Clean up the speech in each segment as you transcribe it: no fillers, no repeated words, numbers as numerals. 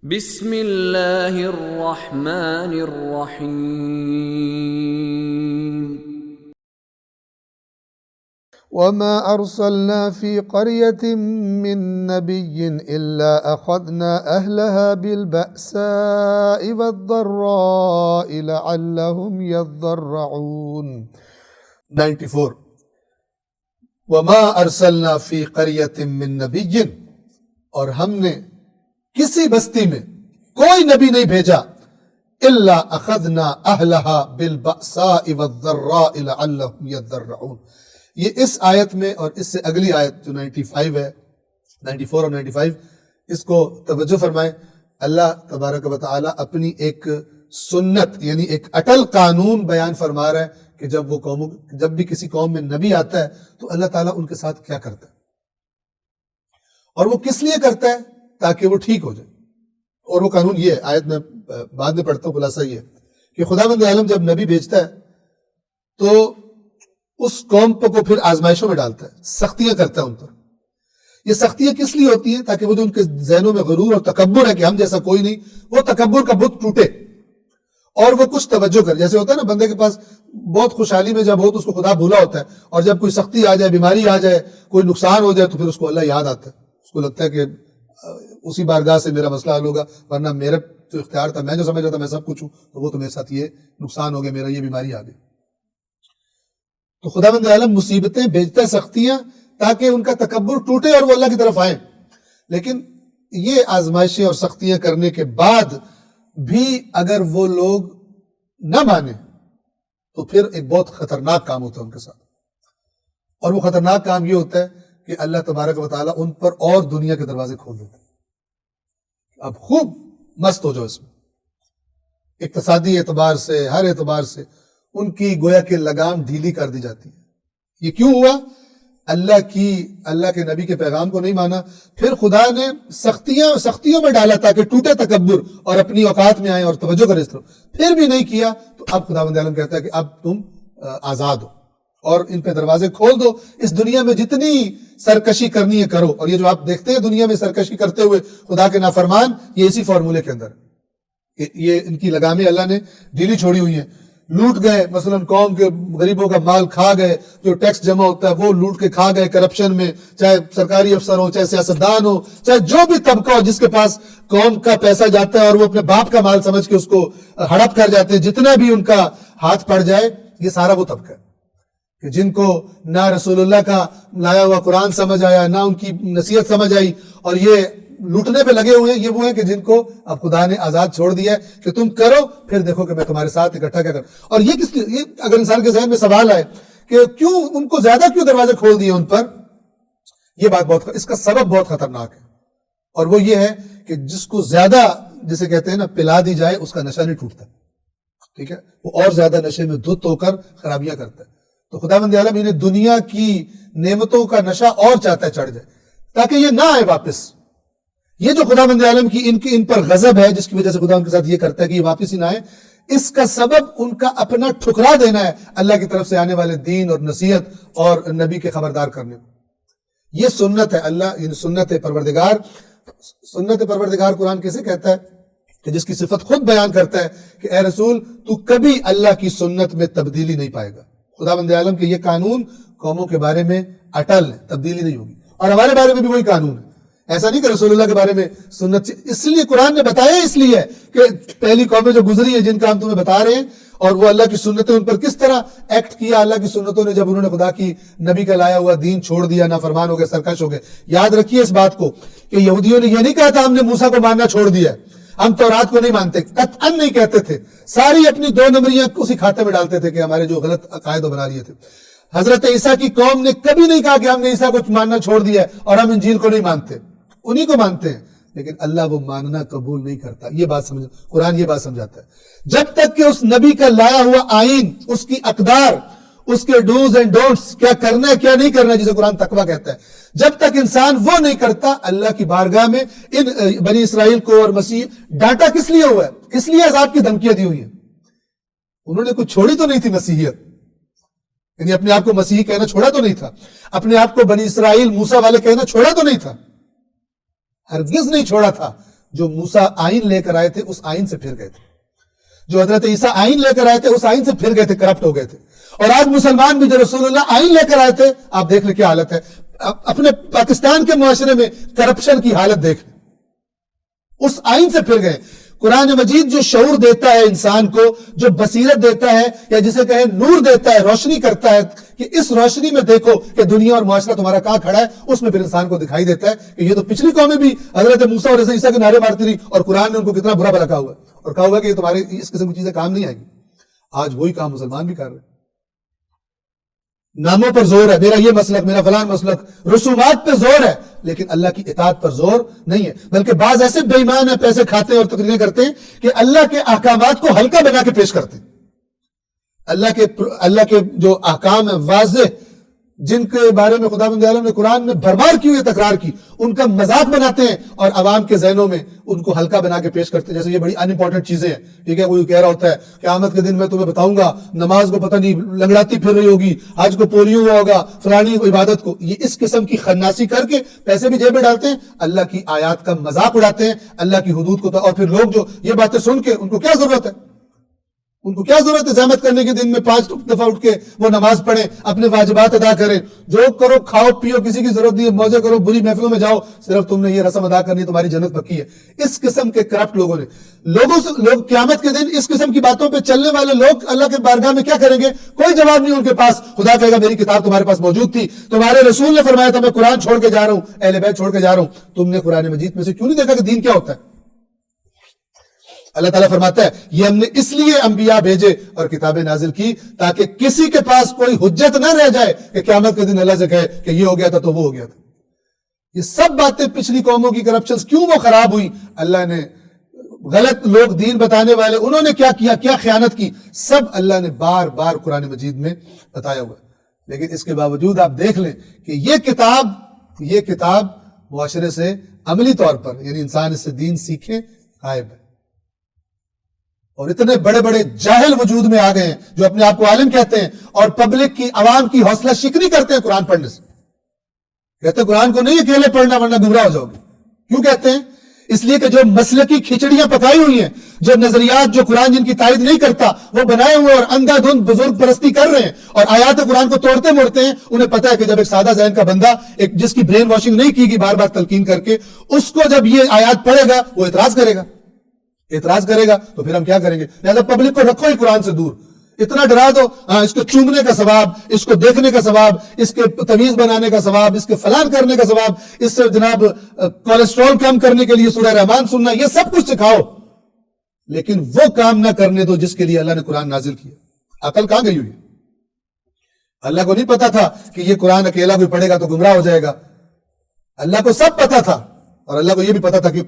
بسم اللہ الرحمن الرحیم وما أرسلنا في قرية من نبي إلا أخذنا أهلها بالبأساء والضراء لعلهم يضرعون 94 وما أرسلنا في قرية من نبي اور ہم نے کسی بستی میں کوئی نبی نہیں بھیجا الا اخذنا اهلها بالبأساء والضراء لعلهم يضرعون. یہ اس آیت میں اور اس سے اگلی آیت جو 95 ہے 94 اور 95 اس کو توجہ فرمائیں. اللہ تبارک و تعالی اپنی ایک سنت یعنی ایک اٹل قانون بیان فرما رہا ہے کہ جب بھی کسی قوم میں نبی آتا ہے تو اللہ تعالیٰ ان کے ساتھ کیا کرتا ہے اور وہ کس لیے کرتا ہے تاکہ وہ ٹھیک ہو جائے. اور وہ قانون یہ ہے، آیت میں بعد میں پڑھتا ہوں، خلاصہ یہ ہے کہ خداوند عالم جب نبی بھیجتا ہے تو اس قوم کو پھر آزمائشوں میں ڈالتا ہے، سختیاں کرتا ہے ان پر. یہ سختیاں کس لیے ہوتی ہیں؟ تاکہ وہ جو ان کے ذہنوں میں غرور اور تکبر ہے کہ ہم جیسا کوئی نہیں، وہ تکبر کا بت ٹوٹے اور وہ کچھ توجہ کرے. جیسے ہوتا ہے نا بندے کے پاس بہت خوشحالی میں جب ہو تو اس کو خدا بھولا ہوتا ہے، اور جب کوئی سختی آ جائے، بیماری آ جائے، کوئی نقصان ہو جائے تو پھر اس کو اللہ یاد آتا ہے. اس کو لگتا ہے کہ اسی بارگاہ سے میرا مسئلہ حل ہوگا، ورنہ میرا جو اختیار تھا، میں جو سمجھ رہا تھا میں سب کچھ ہوں، تو وہ تو میرے ساتھ یہ نقصان ہو گیا، میرا یہ بیماری آ گئی. تو خداوند عالم مصیبتیں بھیجتا ہے، سختیاں، تاکہ ان کا تکبر ٹوٹے اور وہ اللہ کی طرف آئیں. لیکن یہ آزمائشیں اور سختیاں کرنے کے بعد بھی اگر وہ لوگ نہ مانیں تو پھر ایک بہت خطرناک کام ہوتا ہے ان کے ساتھ. اور وہ خطرناک کام یہ ہوتا ہے کہ اللہ تبارک و تعالیٰ ان پر اور دنیا کے دروازے کھول دیتے ہیں. اب خوب مست ہو جاؤ اس میں، اقتصادی اعتبار سے، ہر اعتبار سے ان کی گویا کہ لگام ڈھیلی کر دی جاتی ہے. یہ کیوں ہوا؟ اللہ کے نبی کے پیغام کو نہیں مانا، پھر خدا نے سختیوں میں ڈالا تاکہ ٹوٹے تکبر اور اپنی اوقات میں آئیں اور توجہ کرے اس طرف. پھر بھی نہیں کیا تو اب خداوند عالم کہتا ہے کہ اب تم آزاد ہو اور ان پہ دروازے کھول دو. اس دنیا میں جتنی سرکشی کرنی ہے کرو. اور یہ جو آپ دیکھتے ہیں دنیا میں سرکشی کرتے ہوئے خدا کے نافرمان، یہ اسی فارمولے کے اندر ہے. یہ ان کی لگامیں اللہ نے ڈھیلی چھوڑی ہوئی ہیں. لوٹ گئے، مثلا قوم کے غریبوں کا مال کھا گئے، جو ٹیکس جمع ہوتا ہے وہ لوٹ کے کھا گئے کرپشن میں، چاہے سرکاری افسر ہو، چاہے سیاستدان ہو، چاہے جو بھی طبقہ ہو جس کے پاس قوم کا پیسہ جاتا ہے اور وہ اپنے باپ کا مال سمجھ کے اس کو ہڑپ کر جاتے ہیں. جتنا بھی ان کا ہاتھ پڑ جائے، یہ سارا وہ طبقہ ہے کہ جن کو نہ رسول اللہ کا لایا ہوا قرآن سمجھ آیا، نہ ان کی نصیحت سمجھ آئی، اور یہ لوٹنے پہ لگے ہوئے ہیں. یہ وہ ہیں کہ جن کو اب خدا نے آزاد چھوڑ دیا ہے کہ تم کرو، پھر دیکھو کہ میں تمہارے ساتھ اکٹھا کیا کروں. اور یہ کس لیے؟ یہ اگر انسان کے ذہن میں سوال آئے کہ کیوں ان کو زیادہ کیوں دروازے کھول دیے ان پر، یہ بات اس کا سبب بہت خطرناک ہے. اور وہ یہ ہے کہ جس کو زیادہ، جسے کہتے ہیں نا پلا دی جائے، اس کا نشہ نہیں ٹوٹتا. ٹھیک ہے، وہ اور زیادہ نشے میں دھت ہو کر خرابیاں کرتا ہے. تو خداوند عالم انہیں دنیا کی نعمتوں کا نشہ اور چاہتا ہے چڑھ جائے تاکہ یہ نہ آئے واپس. یہ جو خداوند عالم کی ان پر غضب ہے، جس کی وجہ سے خدا ان کے ساتھ یہ کرتا ہے کہ یہ واپس ہی نہ آئے، اس کا سبب ان کا اپنا ٹھکرا دینا ہے اللہ کی طرف سے آنے والے دین اور نصیحت اور نبی کے خبردار کرنے. یہ سنت ہے اللہ، سنت پروردگار. سنت پروردگار قرآن کیسے کہتا ہے کہ جس کی صفت خود بیان کرتا ہے کہ اے رسول تو کبھی اللہ کی سنت میں تبدیلی نہیں پائے گا. خداوند عالم کے یہ قانون قوموں کے بارے میں اٹل ہے، تبدیلی نہیں ہوگی. اور ہمارے بارے میں بھی وہی قانون ہے. ایسا نہیں کہ رسول اللہ کے بارے میں سنت، اس لیے قرآن نے بتایا اس لیے کہ پہلی قومیں جو گزری ہیں جن کا ہم تمہیں بتا رہے ہیں، اور وہ اللہ کی سنتیں ان پر کس طرح ایکٹ کیا اللہ کی سنتوں نے جب انہوں نے خدا کی نبی کا لایا ہوا دین چھوڑ دیا، نافرمان ہو گئے، سرکش ہو گئے. یاد رکھیے اس بات کو کہ یہودیوں نے یہ نہیں کہا تھا ہم نے موسیٰ کو ماننا چھوڑ دیا، ہم تورات کو نہیں مانتے، قطعاً نہیں کہتے تھے. ساری اپنی 2 نمبریاں اسی کھاتے میں ڈالتے تھے کہ ہمارے جو غلط عقائد بنا لیے تھے. حضرت عیسیٰ کی قوم نے کبھی نہیں کہا کہ ہم نے عیسیٰ کو ماننا چھوڑ دیا ہے اور ہم انجیل کو نہیں مانتے، انہی کو مانتے ہیں. لیکن اللہ وہ ماننا قبول نہیں کرتا. یہ بات سمجھ، قرآن یہ بات سمجھاتا ہے. جب تک کہ اس نبی کا لایا ہوا آئین، اس کی اقدار، اس کے ڈوز اینڈ ڈونٹس، کیا کرنا ہے کیا نہیں کرنا ہے، جسے قرآن تقویٰ کہتا ہے، جب تک انسان وہ نہیں کرتا، اللہ کی بارگاہ میں ان بنی اسرائیل کو اور مسیح ڈانٹا کس لیے ہوا ہے؟ کس لیے عذاب کی دھمکیاں دی ہوئی ہیں؟ انہوں نے کچھ چھوڑی تو نہیں تھی مسیحیت، یعنی اپنے آپ کو مسیحی کہنا چھوڑا تو نہیں تھا، اپنے آپ کو بنی اسرائیل موسیٰ والے کہنا چھوڑا تو نہیں تھا، ہرگز نہیں چھوڑا تھا. جو موسیٰ آئین لے کر آئے تھے اس آئین سے پھر گئے تھے، جو حضرت عیسیٰ آئین لے کر آئے تھے اس آئین سے پھر گئے تھے، کرپٹ ہو گئے تھے. اور آج مسلمان بھی جو رسول اللہ آئین لے کر آئے تھے، آپ دیکھ لیں کیا حالت ہے. اپنے پاکستان کے معاشرے میں کرپشن کی حالت دیکھ لیں، اس آئین سے پھر گئے. قرآن مجید جو شعور دیتا ہے انسان کو، جو بصیرت دیتا ہے، یا جسے کہیں نور دیتا ہے، روشنی کرتا ہے کہ اس روشنی میں دیکھو کہ دنیا اور معاشرہ تمہارا کہاں کھڑا ہے، اس میں پھر انسان کو دکھائی دیتا ہے کہ یہ تو پچھلی قومیں بھی حضرت موسیٰ اور حضرت عیسیٰ کے نعرے مارتی رہی اور قرآن نے ان کو کتنا برا بھلا کہا ہوا ہے اور کہا ہوا کہ یہ تمہاری اس قسم کی چیزیں کام نہیں آئیں گی. آج وہی کام مسلمان بھی کر رہے ہیں. ناموں پر زور ہے، میرا یہ مسلک، میرا فلان مسلک، رسومات پہ زور ہے، لیکن اللہ کی اطاعت پر زور نہیں ہے. بلکہ بعض ایسے بے ایمان ہیں، پیسے کھاتے ہیں اور تقریریں کرتے ہیں کہ اللہ کے احکامات کو ہلکا بنا کے پیش کرتے ہیں. اللہ کے جو احکام ہیں واضح، جن کے بارے میں خداوند عالم نے قرآن میں بھرمار کی ہوئی تکرار کی، ان کا مذاق بناتے ہیں اور عوام کے ذہنوں میں ان کو ہلکا بنا کے پیش کرتے ہیں جیسے یہ بڑی ان امپورٹنٹ چیزیں ہیں. ٹھیک ہے، کوئی کہہ رہا ہوتا ہے قیامت کے دن میں تمہیں بتاؤں گا، نماز کو پتہ نہیں لنگڑاتی پھر رہی ہوگی، حج کو پولیو ہوا ہوگا، فلانی عبادت کو. یہ اس قسم کی خناسی کر کے پیسے بھی جیب میں ڈالتے ہیں، اللہ کی آیات کا مذاق اڑاتے ہیں، اللہ کی حدود کو. اور پھر لوگ جو یہ باتیں سن کے، ان کو کیا ضرورت ہے؟ ان کو کیا ضرورت ہے زحمت کرنے کے دن میں 5 دفعہ اٹھ کے وہ نماز پڑھیں، اپنے واجبات ادا کریں، جو کرو کھاؤ پیو، کسی کی ضرورت نہیں ہے، موجے کرو، بری محفلوں میں جاؤ، صرف تم نے یہ رسم ادا کرنی، تمہاری جنت پکی ہے. اس قسم کے کرپٹ لوگوں نے لوگ قیامت کے دن اس قسم کی باتوں پہ چلنے والے لوگ اللہ کے بارگاہ میں کیا کریں گے؟ کوئی جواب نہیں ان کے پاس. خدا کہے گا میری کتاب تمہارے پاس موجود تھی، تمہارے رسول نے فرمایا تھا میں قرآن چھوڑ کے جا رہا ہوں، اہل بیت چھوڑ کے جا رہا ہوں، تم نے قرآن مجید میں سے کیوں نہیں دیکھا کہ دین کیا ہوتا ہے؟ اللہ تعالیٰ فرماتا ہے یہ ہم نے اس لیے انبیاء بھیجے اور کتابیں نازل کی تاکہ کسی کے پاس کوئی حجت نہ رہ جائے کہ قیامت کے دن اللہ سے کہے کہ یہ ہو گیا تھا تو وہ ہو گیا تھا. یہ سب باتیں پچھلی قوموں کی کرپشنز کیوں وہ خراب ہوئی، اللہ نے غلط لوگ دین بتانے والے انہوں نے کیا کیا، کیا خیانت کی، سب اللہ نے بار بار قرآن مجید میں بتایا ہوا. لیکن اس کے باوجود آپ دیکھ لیں کہ یہ کتاب معاشرے سے عملی طور پر، یعنی انسان اس سے دین سیکھے، غائب ہے. اور اتنے بڑے بڑے جاہل وجود میں آ گئے ہیں جو اپنے آپ کو عالم کہتے ہیں اور پبلک کی، عوام کی حوصلہ شکنی کرتے ہیں قرآن پڑھنے سے. کہتے ہیں قرآن کو نہیں اکیلے پڑھنا ورنہ گمراہ ہو جاؤ گے. کیوں کہتے ہیں؟ اس لیے کہ جو مسلکی کھچڑیاں پکائی ہوئی ہیں، جو نظریات جو قرآن جن کی تائید نہیں کرتا وہ بنائے ہوئے اور اندھا دھند بزرگ پرستی کر رہے ہیں اور آیات قرآن کو توڑتے موڑتے ہیں. انہیں پتا ہے کہ جب ایک سادہ ذہن کا بندہ، ایک جس کی برین واشنگ نہیں کی گئی بار بار تلقین کر کے، اس کو جب یہ آیات پڑھے گا وہ اعتراض کرے گا تو پھر ہم کیا کریں گے؟ لہذا پبلک کو رکھو ہی قرآن سے دور. اتنا ڈرا دو، اس کو چومنے کا ثواب، اس کو دیکھنے کا ثواب، اس کے تمیز بنانے کا ثواب، اس کے فلان کرنے کا ثواب، اس سے جناب کولیسٹرول کم کرنے کے لیے سورہ رحمان سننا، یہ سب کچھ سکھاؤ، لیکن وہ کام نہ کرنے دو جس کے لیے اللہ نے قرآن نازل کیا. عقل کہاں گئی ہوئی؟ اللہ کو نہیں پتا تھا کہ یہ قرآن اکیلا کوئی پڑھے گا تو گمراہ ہو جائے گا. اللہ کو سب پتا تھا، اور اللہ کو یہ بھی پتا تھا کہ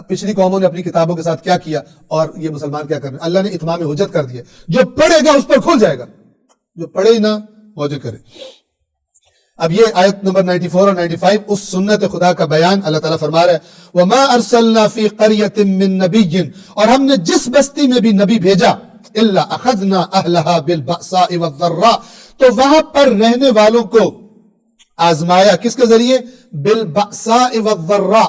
پچھلی قوموں نے اپنی کتابوں کے ساتھ کیا کیا اور یہ مسلمان کیا کرنے. اللہ نے اتمام حجت کر دیا، جو پڑھے گا اس پر کھل جائے گا، جو پڑھے ہی نہ موجود کرے. اب یہ آیت نمبر 94 اور 95 اس سنت خدا کا بیان. اللہ تعالیٰ فرما رہا ہے وَمَا أَرْسَلْنَا فِي قَرْيَةٍ مِّن نَبِيٍّ، اور ہم نے جس بستی میں بھی نبی بھیجا، إِلَّا أَخَذْنَا أَهْلَهَا بِالْبَأْسَاءِ وَالضَّرَّاءِ، تو وہاں پر رہنے والوں کو آزمایا. کس کے ذریعے؟ بالبأساء والضراء.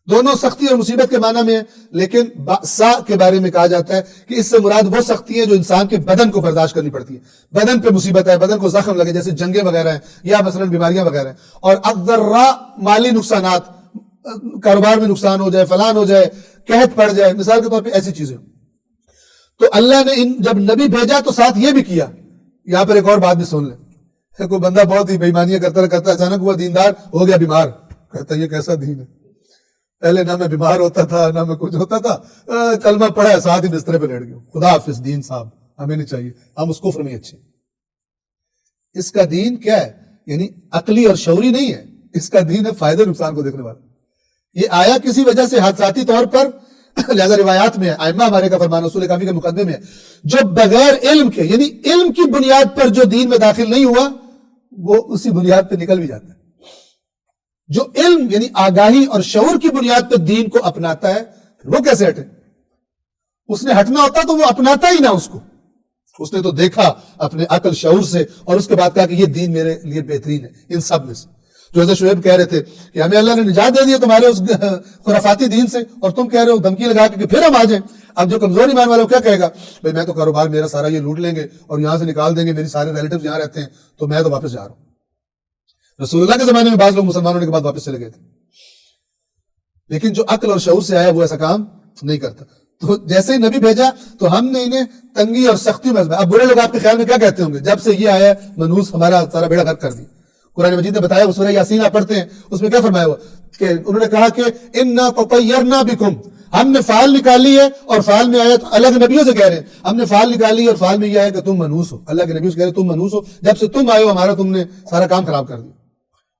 دونوں سختی اور مصیبت کے معنی میں ہے، لیکن بأساء کے بارے میں کہا جاتا ہے کہ اس سے مراد وہ سختی ہے جو انسان کے بدن کو برداشت کرنی پڑتی ہے. بدن پہ مصیبت ہے، بدن کو زخم لگے جیسے جنگیں وغیرہ ہیں یا مثلا بیماریاں وغیرہ ہیں. اور الضراء مالی نقصانات، کاروبار میں نقصان ہو جائے، فلان ہو جائے، قحط پڑ جائے، مثال کے طور پہ ایسی چیزیں. تو اللہ نے جب نبی بھیجا تو ساتھ یہ بھی کیا. یہاں پر ایک اور بات بھی سن لیں. کوئی بندہ بہت ہی بےایمانیاں کرتا اچانک ہوا دیندار، ہو گیا بیمار، کہتا یہ کیسا دین ہے؟ پہلے نہ میں بیمار ہوتا تھا نہ میں کچھ ہوتا تھا، کلمہ پڑھا ساتھ ہی بسترے پہ لیٹ گیا. خدا حافظ دین صاحب، ہمیں نہیں چاہیے، ہم اس کفر میں اچھے. اس کا دین کیا ہے؟ یعنی عقلی اور شعوری نہیں ہے، اس کا دین ہے فائدے نقصان کو دیکھنے والا. یہ آیا کسی وجہ سے حادثاتی طور پر، لہذا روایات میں ہے، ائمہ ہمارے کا فرمان اصول کافی کے مقدمے میں ہے، جو بغیر علم کے، یعنی علم کی بنیاد پر جو دین میں داخل نہیں ہوا وہ اسی بنیاد پہ نکل بھی جاتا ہے. جو علم یعنی آگاہی اور شعور کی بنیاد پہ دین کو اپناتا ہے وہ کیسے ہٹے؟ اس نے ہٹنا ہوتا تو وہ اپناتا ہی نہ اس کو. اس نے تو دیکھا اپنے عقل شعور سے اور اس کے بعد کہا کہ یہ دین میرے لیے بہترین ہے ان سب میں سے. جو حضرت شعیب کہہ رہے تھے کہ ہمیں اللہ نے نجات دے دیا تمہارے اس خرافاتی دین سے، اور تم کہہ رہے ہو دھمکی لگا کے کہ پھر ہم آ جائیں۔ اب جو کمزور ایمان والا کیا کہے گا، بھائی میں تو کاروبار میرا سارا یہ لوٹ لیں گے اور یہاں سے نکال دیں گے، میری سارے ریلیٹیوز یہاں رہتے ہیں، تو میں تو واپس جا رہا ہوں۔ رسول اللہ کے زمانے میں بعض لوگ مسلمانوں کے بعد واپس چلے گئے تھے، لیکن جو عقل اور شعور سے آیا وہ ایسا کام نہیں کرتا۔ تو جیسے ہی نبی بھیجا تو ہم نے انہیں تنگی اور سختی میں اب برے لوگ آپ کے خیال میں کیا کہتے ہوں گے، جب سے یہ آیا منحوس ہمارا سارا بیڑا غرق کر دیا۔ قرآن مجید نے بتایا، وہ سورہ یاسین آپ پڑھتے ہیں، اس میں کیا فرمایا ہوا کہ انہوں نے کہا کہ انا تطیرنا بکم، ہم نے فعال نکالی ہے، اور فعال میں آیا تو اللہ کے نبیوں سے کہہ رہے ہیں ہم نے فعال نکالی، اور فعال میں یہ آیا کہ تم منحوس ہو، اللہ کے نبیوں سے کہہ رہے تم منحوس ہو، جب سے تم آئے ہو ہمارا تم نے سارا کام خراب کر دیا،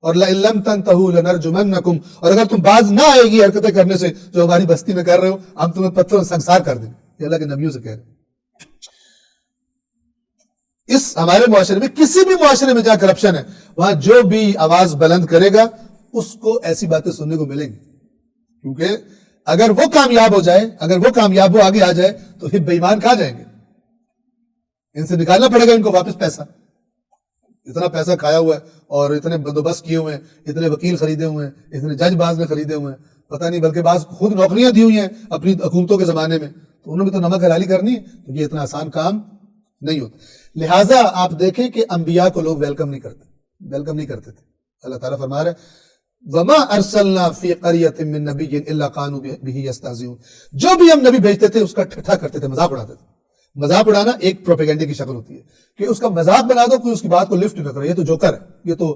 اور لئن لم تنتہوا لنرجمنکم، اور اگر تم باز نہ آئے گی حرکتیں کرنے سے جو ہماری بستی میں کر رہے ہو، ہم تمہیں پتھروں سے سنگسار کر دیں گے، یہ اللہ کے نبیوں سے کہہ رہے ہیں۔ اس ہمارے معاشرے میں، کسی بھی معاشرے میں جہاں کرپشن ہے، وہاں جو بھی آواز بلند کرے گا اس کو ایسی باتیں سننے کو ملیں گی، کیونکہ اگر وہ کامیاب ہو جائے، اگر وہ کامیاب ہو آگے آ جائے تو یہ بے ایمان کہاں جائیں گے، ان سے نکالنا پڑے گا ان کو واپس پیسہ، اتنا پیسہ کھایا ہوا ہے اور اتنے بندوبست کیے ہوئے ہیں، اتنے وکیل خریدے ہوئے ہیں، اتنے جج باز نے خریدے ہوئے ہیں، پتہ نہیں بلکہ بعض خود نوکریاں دی ہوئی ہیں اپنی حکومتوں کے زمانے میں، تو انہوں نے تو نمک حلالی کرنی ہے، تو یہ اتنا آسان کام نہیں ہوتا۔ لہٰذا آپ دیکھیں کہ انبیاء کو لوگ ویلکم نہیں کرتے تھے۔ اللہ تعالیٰ فرما رہا ہے وَمَا أَرْسَلْنَا فِي قَرْيَةٍ مِّن نَبِيٍّ إِلَّا كَانُوا بِهِ يَسْتَهْزِئُونَ، جو بھی ہم نبی بھیجتے تھے اس کا ٹھٹھا کرتے تھے، مذاق اڑاتے تھے۔ مذاق اڑانا ایک پروپیگنڈے کی شکل ہوتی ہے کہ اس کا مذاق بنا دو، کوئی اس کی بات کو لفٹ نہ کرے، یہ تو جوکر ہے، یہ تو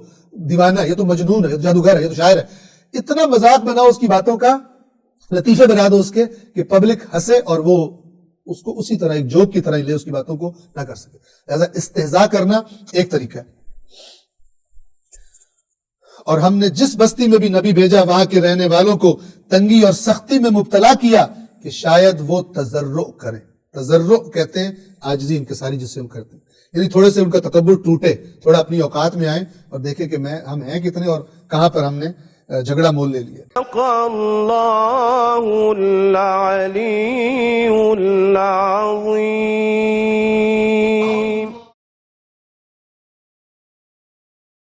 دیوانہ ہے، یہ تو مجنون ہے، یہ تو جادوگر ہے، یہ تو شاعر ہے، اتنا مذاق بناؤ اس کی باتوں کا، لطیفے بنا دو اس کے کہ پبلک ہنسے اور وہ اس کو اسی طرح ایک جوک کی طرح ہی لے، اس کی باتوں کو نہ کر سکے۔ لہذا استہزاء کرنا ایک طریقہ ہے، اور ہم نے جس بستی میں بھی نبی بھیجا وہاں کے رہنے والوں کو تنگی اور سختی میں مبتلا کیا کہ شاید وہ تضرع کریں۔ تضرع کہتے ہیں عاجزی انکساری جس سے ہم کرتے ہیں، یعنی تھوڑے سے ان کا تکبر ٹوٹے، تھوڑا اپنی اوقات میں آئیں اور دیکھیں کہ ہم ہیں کتنے اور کہاں پر ہم نے جھگڑا مول لے لیا۔ اللہ العلی العظیم۔